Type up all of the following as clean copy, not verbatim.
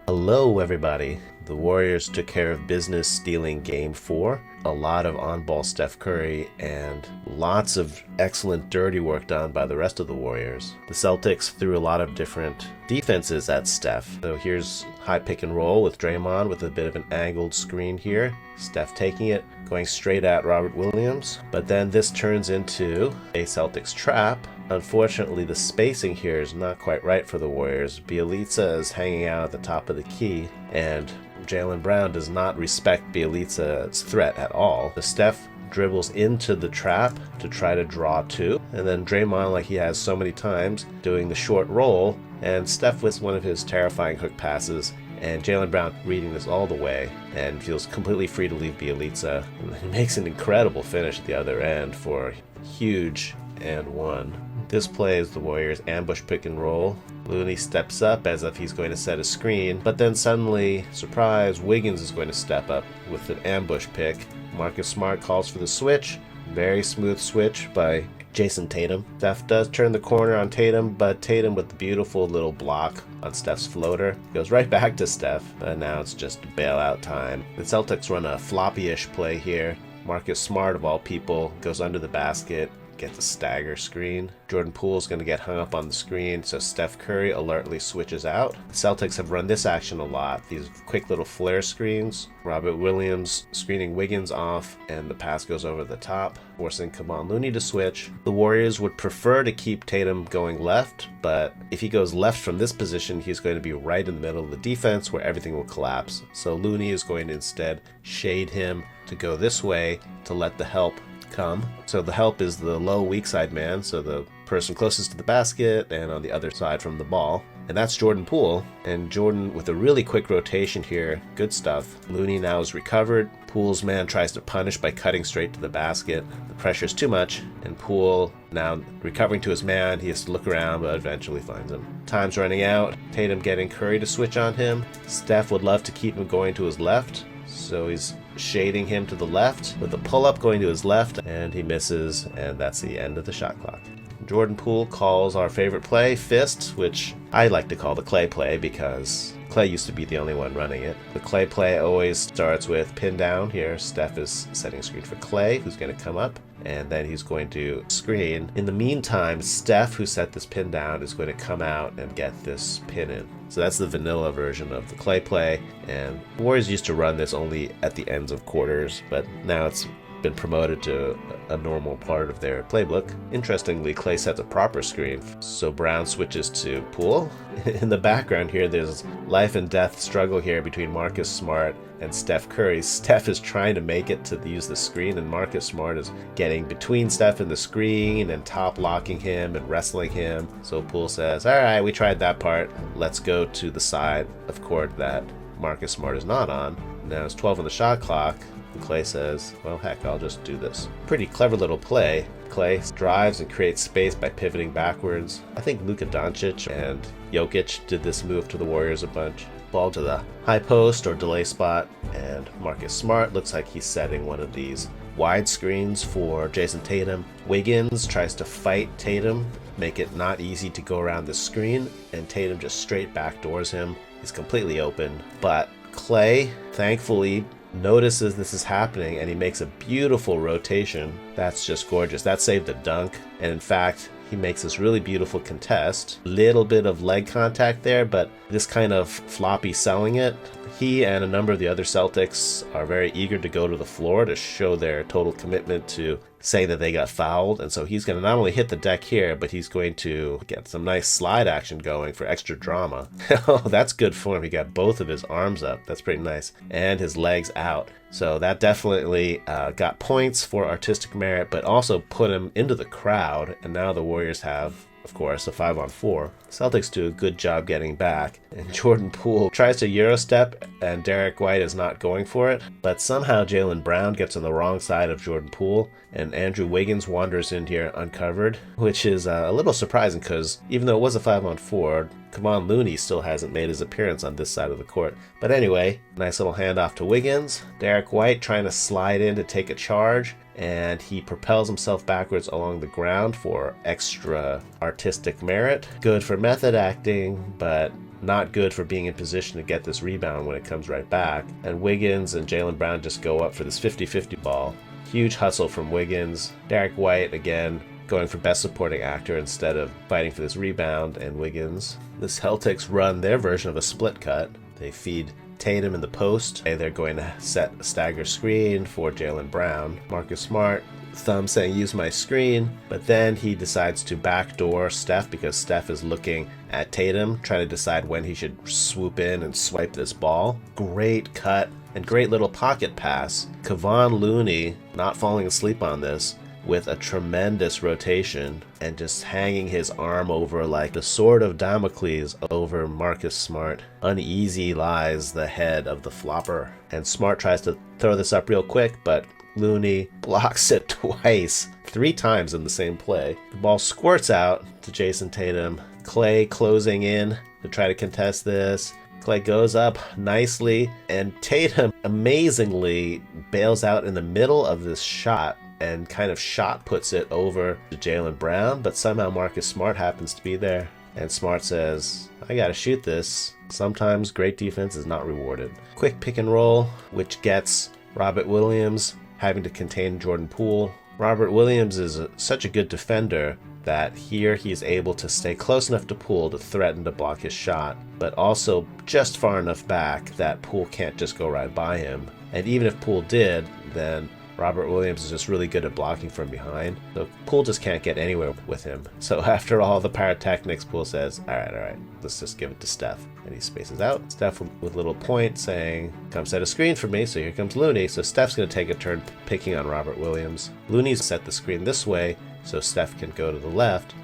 Hello, everybody. The Warriors took care of business stealing Game 4. A lot of on-ball Steph Curry and lots of excellent dirty work done by the rest of the Warriors. The Celtics threw a lot of different defenses at Steph. So here's high pick and roll with Draymond with a bit of an angled screen here. Steph taking it, going straight at Robert Williams. But then this turns into a Celtics trap. Unfortunately, the spacing here is not quite right for the Warriors. Bjelica is hanging out at the top of the key, and Jaylen Brown does not respect Bjelica's threat at all. The Steph dribbles into the trap to try to draw two, and then Draymond, like he has so many times, doing the short roll, and Steph with one of his terrifying hook passes, and Jaylen Brown reading this all the way and feels completely free to leave Bjelica. He makes an incredible finish at the other end for huge and one. This play is the Warriors ambush pick and roll. Looney steps up as if he's going to set a screen, but then suddenly, surprise, Wiggins is going to step up with an ambush pick. Marcus Smart calls for the switch. Very smooth switch by Jayson Tatum. Steph does turn the corner on Tatum, but Tatum with the beautiful little block on Steph's floater goes right back to Steph, but now it's just bailout time. The Celtics run a floppy-ish play here. Marcus Smart, of all people, goes under the basket, gets a stagger screen. Jordan Poole is going to get hung up on the screen, so Steph Curry alertly switches out. The Celtics have run this action a lot, these quick little flare screens. Robert Williams screening Wiggins off, and the pass goes over the top, forcing Kevon Looney to switch. The Warriors would prefer to keep Tatum going left, but if he goes left from this position, he's going to be right in the middle of the defense where everything will collapse. So Looney is going to instead shade him to go this way to let the help come. So the help is the low weak side man, so the person closest to the basket and on the other side from the ball. And that's Jordan Poole. And Jordan with a really quick rotation here. Good stuff. Looney now is recovered. Poole's man tries to punish by cutting straight to the basket. The pressure's too much, and Poole now recovering to his man. He has to look around, but eventually finds him. Time's running out. Tatum getting Curry to switch on him. Steph would love to keep him going to his left, so he's shading him to the left with a pull-up going to his left, and he misses, and that's the end of the shot clock. Jordan Poole calls our favorite play, fist, which I like to call the Klay play because Klay used to be the only one running it. The Klay play always starts with pin down here. Steph is setting a screen for Klay, who's going to come up, and then he's going to screen. In the meantime, Steph, who set this pin down, is going to come out and get this pin in. So that's the vanilla version of the Klay play, and Warriors used to run this only at the ends of quarters, but now it's been promoted to a normal part of their playbook. Interestingly, Klay sets a proper screen, so Brown switches to Poole. In the background here, there's life and death struggle here between Marcus Smart and Steph Curry. Steph is trying to make it to use the screen, and Marcus Smart is getting between Steph and the screen and top locking him and wrestling him. So Poole says, all right, we tried that part. Let's go to the side of court that Marcus Smart is not on. Now it's 12 on the shot clock. Klay says, well, heck, I'll just do this. Pretty clever little play. Klay drives and creates space by pivoting backwards. I think Luka Doncic and Jokic did this move to the Warriors a bunch. Ball to the high post or delay spot, and Marcus Smart looks like he's setting one of these wide screens for Jayson Tatum. Wiggins tries to fight Tatum, make it not easy to go around the screen, and Tatum just straight backdoors him. He's completely open, but Klay, thankfully, notices this is happening, and he makes a beautiful rotation. That's just gorgeous. That saved a dunk, and in fact, he makes this really beautiful contest. Little bit of leg contact there, but this kind of floppy selling it. He and a number of the other Celtics are very eager to go to the floor to show their total commitment to saying that they got fouled. And so he's going to not only hit the deck here, but he's going to get some nice slide action going for extra drama. Oh, that's good form. He got both of his arms up. That's pretty nice. And his legs out. So that definitely got points for artistic merit, but also put him into the crowd. And now the Warriors have, of course, a 5-on-4. Celtics do a good job getting back, and Jordan Poole tries to Eurostep, and Derrick White is not going for it, but somehow Jaylen Brown gets on the wrong side of Jordan Poole, and Andrew Wiggins wanders in here uncovered, which is a little surprising because even though it was a 5-on-4, Kevon Looney still hasn't made his appearance on this side of the court. But anyway, nice little handoff to Wiggins. Derrick White trying to slide in to take a charge, and he propels himself backwards along the ground for extra artistic merit. Good for method acting, but not good for being in position to get this rebound when it comes right back. And Wiggins and Jaylen Brown just go up for this 50-50 ball. Huge hustle from Wiggins. Derrick White, again, going for best supporting actor instead of fighting for this rebound, and Wiggins. The Celtics run their version of a split cut. They feed Tatum in the post. They're going to set a stagger screen for Jaylen Brown. Marcus Smart, thumb saying use my screen, but then he decides to backdoor Steph because Steph is looking at Tatum, trying to decide when he should swoop in and swipe this ball. Great cut and great little pocket pass. Kevon Looney not falling asleep on this with a tremendous rotation and just hanging his arm over like the sword of Damocles over Marcus Smart. Uneasy lies the head of the flopper. And Smart tries to throw this up real quick, but Looney blocks it twice, 3 times in the same play. The ball squirts out to Jayson Tatum. Klay closing in to try to contest this. Klay goes up nicely, and Tatum amazingly bails out in the middle of this shot and kind of shot puts it over to Jaylen Brown, but somehow Marcus Smart happens to be there. And Smart says, I gotta shoot this. Sometimes great defense is not rewarded. Quick pick and roll, which gets Robert Williams having to contain Jordan Poole. Robert Williams is such a good defender that here he's able to stay close enough to Poole to threaten to block his shot, but also just far enough back that Poole can't just go right by him. And even if Poole did, then Robert Williams is just really good at blocking from behind, so Poole just can't get anywhere with him. So after all the pyrotechnics, Poole says, all right, let's just give it to Steph. And he spaces out. Steph with a little point saying, come set a screen for me, so here comes Looney. So Steph's going to take a turn picking on Robert Williams. Looney's set the screen this way, so Steph can go to the left.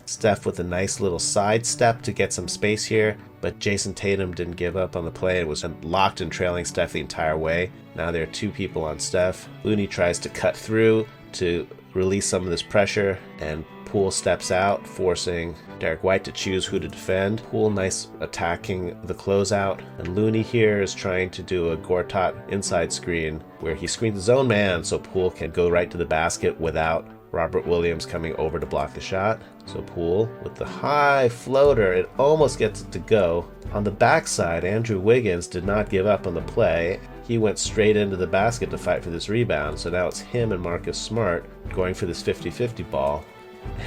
Steph with a nice little side step to get some space here, but Jayson Tatum didn't give up on the play and was locked and trailing Steph the entire way. Now there are 2 people on Steph. Looney tries to cut through to release some of this pressure, and Poole steps out, forcing Derrick White to choose who to defend. Poole nice attacking the closeout, and Looney here is trying to do a Gortat inside screen where he screens his own man so Poole can go right to the basket without Robert Williams coming over to block the shot. So Poole with the high floater, it almost gets it to go. On the backside, Andrew Wiggins did not give up on the play. He went straight into the basket to fight for this rebound. So now it's him and Marcus Smart going for this 50-50 ball.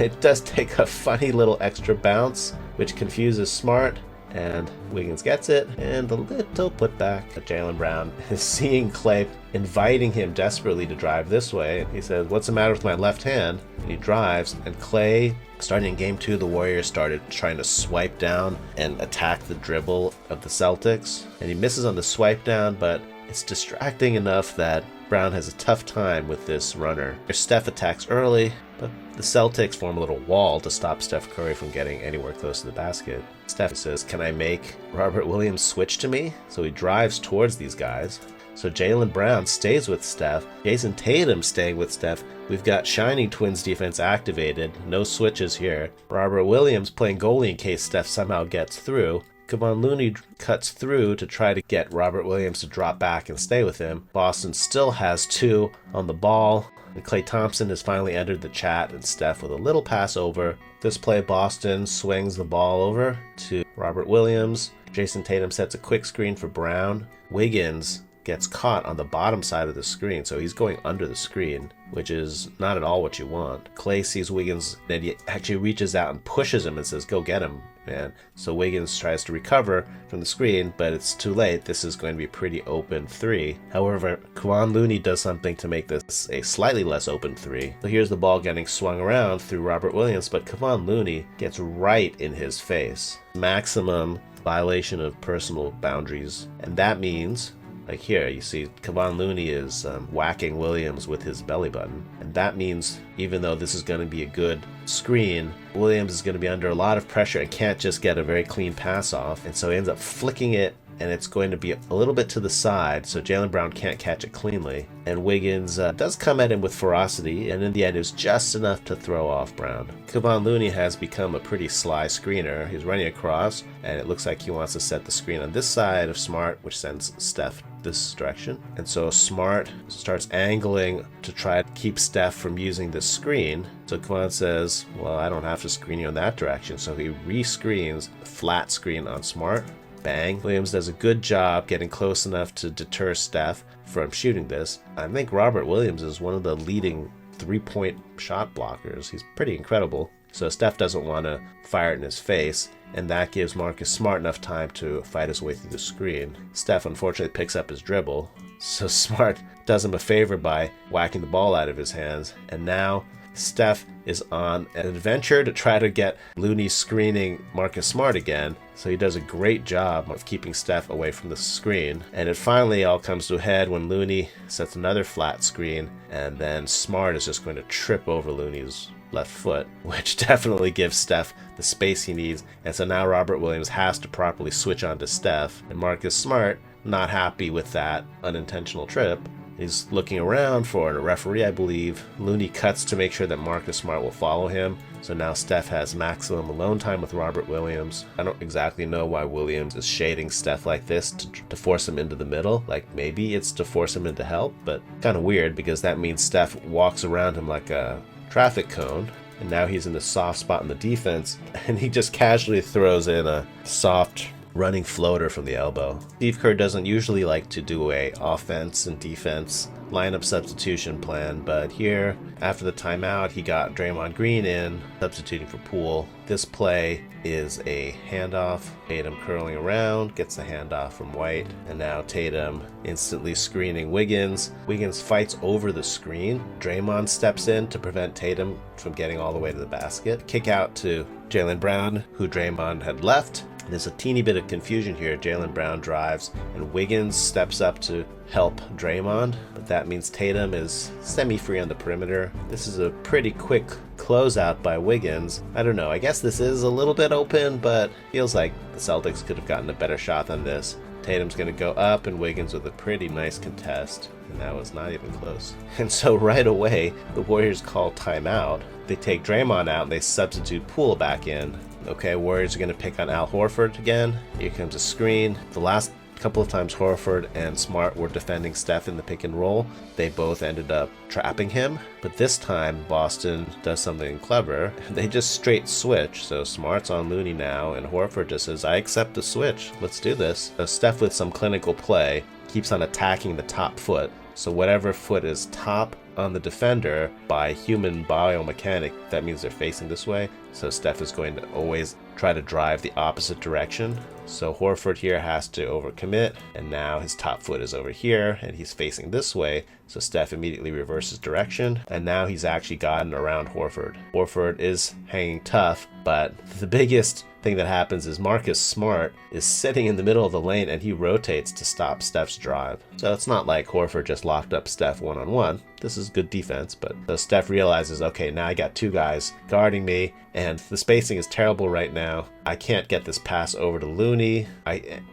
It does take a funny little extra bounce, which confuses Smart, and Wiggins gets it, and the little putback. Jaylen Brown is seeing Klay inviting him desperately to drive this way. He says, what's the matter with my left hand? And he drives, and Klay, starting in game 2, the Warriors started trying to swipe down and attack the dribble of the Celtics, and he misses on the swipe down, but it's distracting enough that Brown has a tough time with this runner. Steph attacks early, but the Celtics form a little wall to stop Steph Curry from getting anywhere close to the basket. Steph says, can I make Robert Williams switch to me? So he drives towards these guys. So Jaylen Brown stays with Steph. Jayson Tatum staying with Steph. We've got Shining Twins defense activated. No switches here. Robert Williams playing goalie in case Steph somehow gets through. Kevon Looney cuts through to try to get Robert Williams to drop back and stay with him. Boston still has 2 on the ball. And Klay Thompson has finally entered the chat, and Steph with a little pass over. This play, Boston swings the ball over to Robert Williams. Jayson Tatum sets a quick screen for Brown. Wiggins gets caught on the bottom side of the screen, so he's going under the screen, which is not at all what you want. Klay sees Wiggins, and he actually reaches out and pushes him and says, go get him, man. So Wiggins tries to recover from the screen, but it's too late. This is going to be a pretty open 3. However, Kevon Looney does something to make this a slightly less open 3. So here's the ball getting swung around through Robert Williams, but Kevon Looney gets right in his face. Maximum violation of personal boundaries, and that means, like here, you see Kevon Looney is whacking Williams with his belly button. And that means, even though this is going to be a good screen, Williams is going to be under a lot of pressure and can't just get a very clean pass off. And so he ends up flicking it and it's going to be a little bit to the side, so Jaylen Brown can't catch it cleanly. And Wiggins does come at him with ferocity, and in the end it was just enough to throw off Brown. Kevon Looney has become a pretty sly screener. He's running across, and it looks like he wants to set the screen on this side of Smart, which sends Steph this direction. And so Smart starts angling to try to keep Steph from using the screen. So Kevon says, well, I don't have to screen you in that direction. So he re-screens the flat screen on Smart. Bang. Williams does a good job getting close enough to deter Steph from shooting this. I think Robert Williams is one of the leading three-point shot blockers. He's pretty incredible. So Steph doesn't want to fire it in his face, and that gives Marcus Smart enough time to fight his way through the screen. Steph unfortunately picks up his dribble, so Smart does him a favor by whacking the ball out of his hands, and now Steph is on an adventure to try to get Looney screening Marcus Smart again. So he does a great job of keeping Steph away from the screen. And it finally all comes to a head when Looney sets another flat screen, and then Smart is just going to trip over Looney's left foot, which definitely gives Steph the space he needs. And so now Robert Williams has to properly switch on to Steph, and Marcus Smart, not happy with that unintentional trip, he's looking around for a referee, I believe. Looney cuts to make sure that Marcus Smart will follow him. So now Steph has maximum alone time with Robert Williams. I don't exactly know why Williams is shading Steph like this to force him into the middle. Like, maybe it's to force him into help, but kind of weird because that means Steph walks around him like a traffic cone. And now he's in the soft spot in the defense, and he just casually throws in a soft running floater from the elbow. Steve Kerr doesn't usually like to do a offense and defense lineup substitution plan, but here, after the timeout, he got Draymond Green in, substituting for Poole. This play is a handoff. Tatum curling around, gets the handoff from White, and now Tatum instantly screening Wiggins. Wiggins fights over the screen. Draymond steps in to prevent Tatum from getting all the way to the basket. Kick out to Jaylen Brown, who Draymond had left. There's a teeny bit of confusion here. Jaylen Brown drives, and Wiggins steps up to help Draymond, but that means Tatum is semi-free on the perimeter. This is a pretty quick closeout by Wiggins. I don't know, I guess this is a little bit open, but feels like the Celtics could have gotten a better shot than this. Tatum's going to go up, and Wiggins with a pretty nice contest, and that was not even close. And so right away, the Warriors call timeout. They take Draymond out, and they substitute Poole back in. Okay, Warriors are going to pick on Al Horford again. Here comes a screen. The last couple of times Horford and Smart were defending Steph in the pick and roll, they both ended up trapping him. But this time, Boston does something clever. They just straight switch. So Smart's on Looney now, and Horford just says, I accept the switch. Let's do this. So Steph, with some clinical play, keeps on attacking the top foot. So whatever foot is top on the defender by human biomechanic, that means they're facing this way. So Steph is going to always try to drive the opposite direction. So Horford here has to overcommit, and now his top foot is over here, and he's facing this way. So Steph immediately reverses direction, and now he's actually gotten around Horford. Horford is hanging tough, but the biggest thing that happens is Marcus Smart is sitting in the middle of the lane, and he rotates to stop Steph's drive. So it's not like Horford just locked up Steph one-on-one. This is good defense, but so Steph realizes, okay, now I got two guys guarding me, and the spacing is terrible right now. I can't get this pass over to Looney.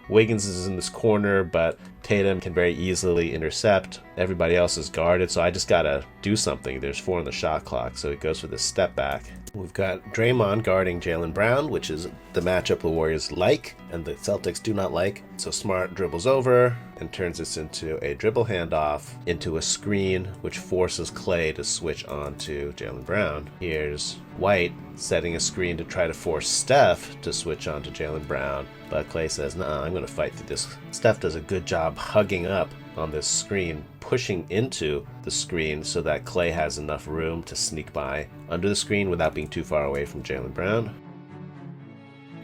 Wiggins is in this corner, but Tatum can very easily intercept. Everybody else is guarded, so I just gotta do something. There's 4 on the shot clock, so he goes for this step back. We've got Draymond guarding Jaylen Brown, which is the matchup the Warriors like, and the Celtics do not like. So Smart dribbles over and turns this into a dribble handoff into a screen, which forces Klay to switch on to Jaylen Brown. Here's White setting a screen to try to force Steph to switch on to Jaylen Brown, but Klay says, nah, I'm going to fight through this. Steph does a good job hugging up on this screen, pushing into the screen so that Klay has enough room to sneak by under the screen without being too far away from Jaylen Brown.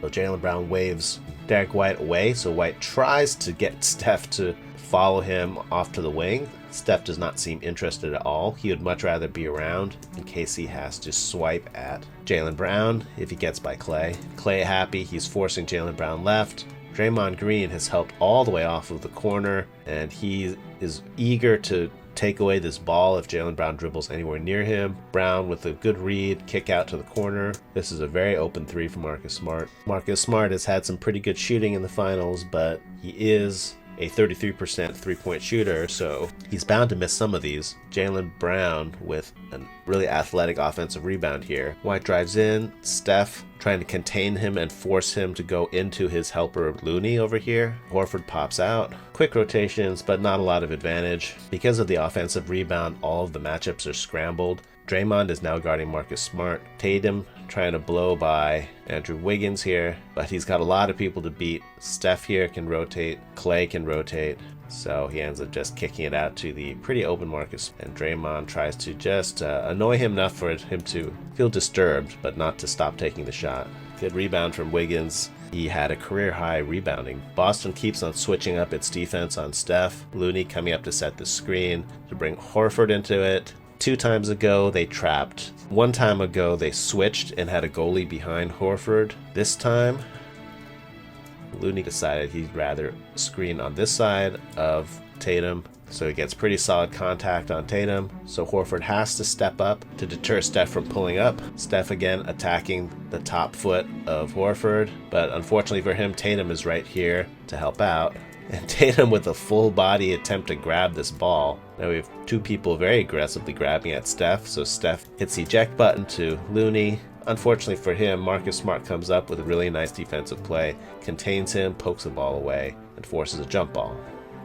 So Jaylen Brown waves Derrick White away, so White tries to get Steph to follow him off to the wing. Steph does not seem interested at all. He would much rather be around in case he has to swipe at Jaylen Brown if he gets by Klay. Klay happy, he's forcing Jaylen Brown left. Draymond Green has helped all the way off of the corner, and he is eager to take away this ball if Jaylen Brown dribbles anywhere near him. Brown with a good read, kick out to the corner. This is a very open three for Marcus Smart. Marcus Smart has had some pretty good shooting in the finals, but he is a 33% three-point shooter, so he's bound to miss some of these. Jaylen Brown with a really athletic offensive rebound here. White drives in, Steph trying to contain him and force him to go into his helper Looney over here. Horford pops out. Quick rotations, but not a lot of advantage. Because of the offensive rebound, all of the matchups are scrambled. Draymond is now guarding Marcus Smart. Tatum trying to blow by Andrew Wiggins here, but he's got a lot of people to beat. Steph here can rotate. Klay can rotate. So he ends up just kicking it out to the pretty open Marcus. And Draymond tries to just annoy him enough for him to feel disturbed, but not to stop taking the shot. Good rebound from Wiggins. He had a career-high rebounding. Boston keeps on switching up its defense on Steph. Looney coming up to set the screen to bring Horford into it. 2 times ago, they trapped. 1 time ago, they switched and had a goalie behind Horford. This time, Looney decided he'd rather screen on this side of Tatum, so he gets pretty solid contact on Tatum. So Horford has to step up to deter Steph from pulling up. Steph again attacking the top foot of Horford, but unfortunately for him, Tatum is right here to help out. And Tatum with a full body attempt to grab this ball. Now we have 2 people very aggressively grabbing at Steph, so Steph hits the eject button to Looney. Unfortunately for him, Marcus Smart comes up with a really nice defensive play, contains him, pokes the ball away, and forces a jump ball.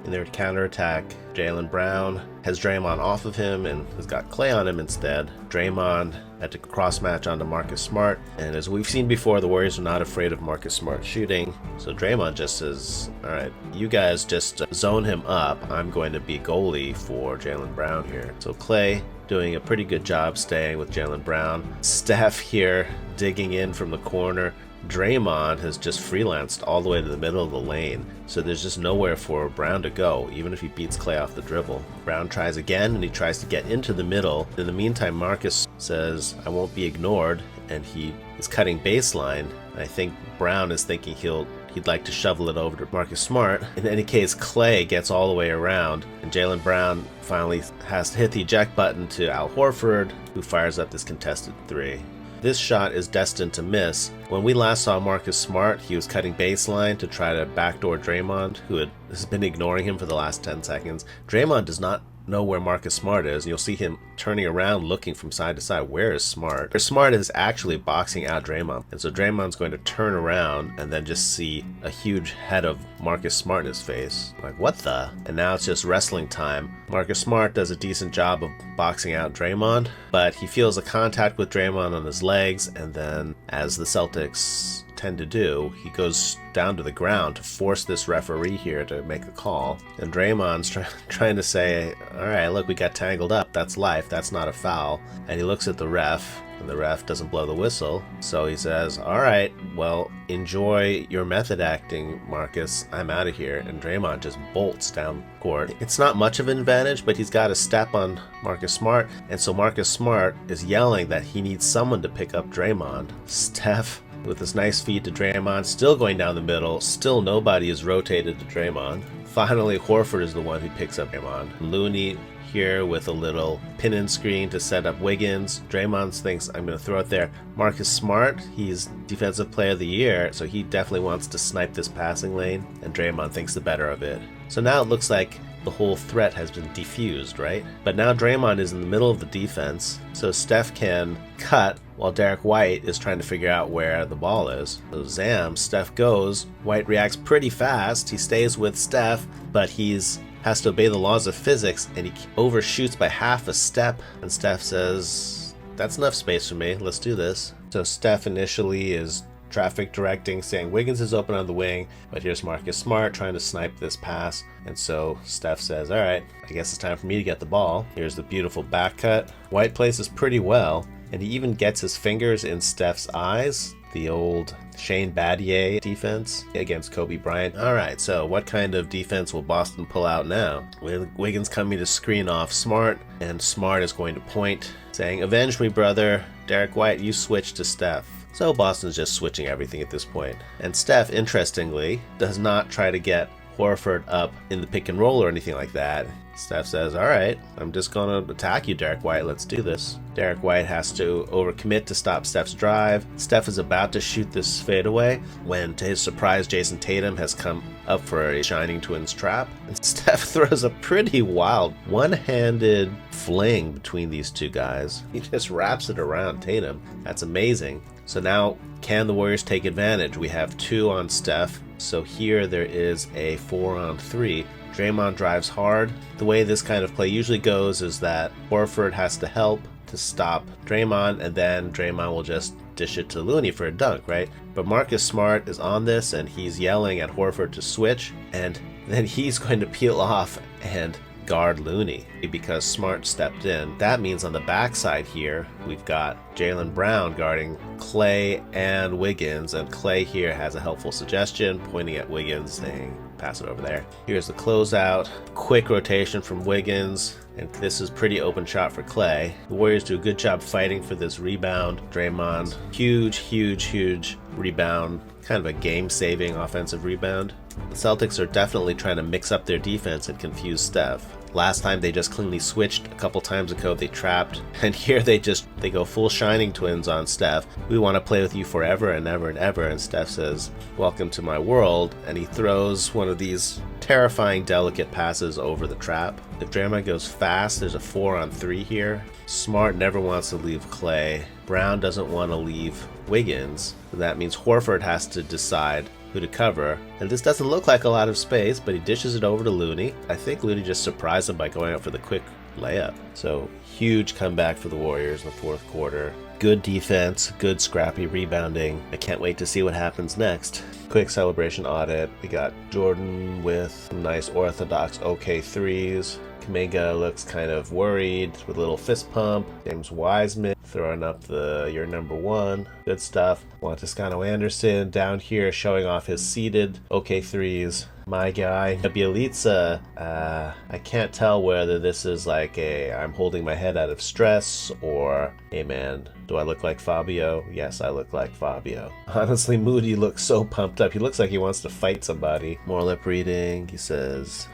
In their counterattack, Jaylen Brown has Draymond off of him and has got Klay on him instead. Draymond had to cross-match onto Marcus Smart, and as we've seen before, the Warriors are not afraid of Marcus Smart shooting. So Draymond just says, alright, you guys just zone him up. I'm going to be goalie for Jaylen Brown here. So Klay doing a pretty good job staying with Jaylen Brown. Steph here digging in from the corner. Draymond has just freelanced all the way to the middle of the lane, so there's just nowhere for Brown to go, even if he beats Klay off the dribble. Brown tries again, and he tries to get into the middle. In the meantime, Marcus says, I won't be ignored, and he is cutting baseline. I think Brown is thinking he'd like to shovel it over to Marcus Smart. In any case, Klay gets all the way around, and Jaylen Brown finally has to hit the eject button to Al Horford, who fires up this contested 3. This shot is destined to miss. When we last saw Marcus Smart, he was cutting baseline to try to backdoor Draymond, who has been ignoring him for the last 10 seconds. Draymond does not know where Marcus Smart is, and you'll see him turning around looking from side to side. Where is Smart? Smart is actually boxing out Draymond, and so Draymond's going to turn around and then just see a huge head of Marcus Smart in his face. Like, what the? And now it's just wrestling time. Marcus Smart does a decent job of boxing out Draymond, but he feels a contact with Draymond on his legs, and then, as the Celtics tend to do, he goes down to the ground to force this referee here to make a call. And Draymond's trying to say, alright, look, we got tangled up. That's life. That's not a foul. And he looks at the ref, and the ref doesn't blow the whistle. So he says, alright, well, enjoy your method acting, Marcus. I'm out of here. And Draymond just bolts down court. It's not much of an advantage, but he's got a step on Marcus Smart. And so Marcus Smart is yelling that he needs someone to pick up Draymond. Steph with this nice feed to Draymond, still going down the middle, still nobody is rotated to Draymond. Finally, Horford is the one who picks up Draymond. Looney here with a little pin and screen to set up Wiggins. Draymond thinks, I'm going to throw it there. Marcus Smart, he's Defensive Player of the Year, so he definitely wants to snipe this passing lane, and Draymond thinks the better of it. So now it looks like the whole threat has been defused, right? But now Draymond is in the middle of the defense, so Steph can cut while Derrick White is trying to figure out where the ball is. So zam, Steph goes. White reacts pretty fast. He stays with Steph, but has to obey the laws of physics, and he overshoots by half a step. And Steph says, that's enough space for me. Let's do this. So Steph initially is traffic directing, saying Wiggins is open on the wing, but here's Marcus Smart trying to snipe this pass. And so Steph says, all right, I guess it's time for me to get the ball. Here's the beautiful back cut. White places pretty well, and he even gets his fingers in Steph's eyes. The old Shane Battier defense against Kobe Bryant. All right, so what kind of defense will Boston pull out now? Wiggins coming to screen off Smart, and Smart is going to point, saying, avenge me, brother. Derrick White, you switch to Steph. So Boston's just switching everything at this point. And Steph, interestingly, does not try to get Horford up in the pick and roll or anything like that. Steph says, all right, I'm just going to attack you, Derrick White. Let's do this. Derrick White has to overcommit to stop Steph's drive. Steph is about to shoot this fadeaway when, to his surprise, Jayson Tatum has come up for a Shining Twins trap. And Steph throws a pretty wild one-handed fling between these two guys. He just wraps it around Tatum. That's amazing. So now, can the Warriors take advantage? We have 2 on Steph. So here there is a 4-on-3. Draymond drives hard. The way this kind of play usually goes is that Horford has to help to stop Draymond, and then Draymond will just dish it to Looney for a dunk, right? But Marcus Smart is on this, and he's yelling at Horford to switch, and then he's going to peel off and guard Looney because Smart stepped in. That means on the backside here, we've got Jaylen Brown guarding Klay and Wiggins, and Klay here has a helpful suggestion, pointing at Wiggins saying, pass it over there. Here's the closeout. Quick rotation from Wiggins, and this is pretty open shot for Klay. The Warriors do a good job fighting for this rebound. Draymond, huge rebound, kind of a game-saving offensive rebound. The Celtics are definitely trying to mix up their defense and confuse Steph. Last time they just cleanly switched. A couple times ago they trapped. And here they go full Shining Twins on Steph. We want to play with you forever and ever and ever. And Steph says, welcome to my world. And he throws one of these terrifying, delicate passes over the trap. If Draymond goes fast, there's a 4-on-3 here. Smart never wants to leave Klay. Brown doesn't want to leave Wiggins. That means Horford has to decide who to cover. And this doesn't look like a lot of space, but he dishes it over to Looney. I think Looney just surprised him by going out for the quick layup. So huge comeback for the Warriors in the fourth quarter. Good defense, good scrappy rebounding. I can't wait to see what happens next. Quick celebration audit. We got Jordan with some nice orthodox OK threes. Kuminga looks kind of worried with a little fist pump. James Wiseman throwing up the "you're number one." Good stuff. Toscano Anderson down here showing off his seated OK threes. My guy, Bielitsa, I can't tell whether this is like a I'm holding my head out of stress or, hey man, do I look like Fabio? Yes, I look like Fabio. Honestly, Moody looks so pumped up. He looks like he wants to fight somebody. More lip reading. He says,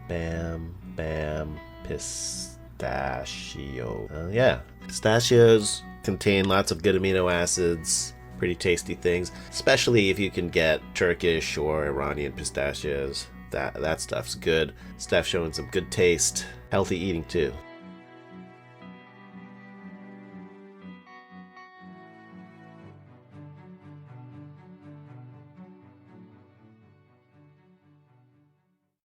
bam, bam, pistachio. Yeah, pistachios contain lots of good amino acids. Pretty tasty things, especially if you can get Turkish or Iranian pistachios. That stuff's good. Steph showing some good taste. Healthy eating too.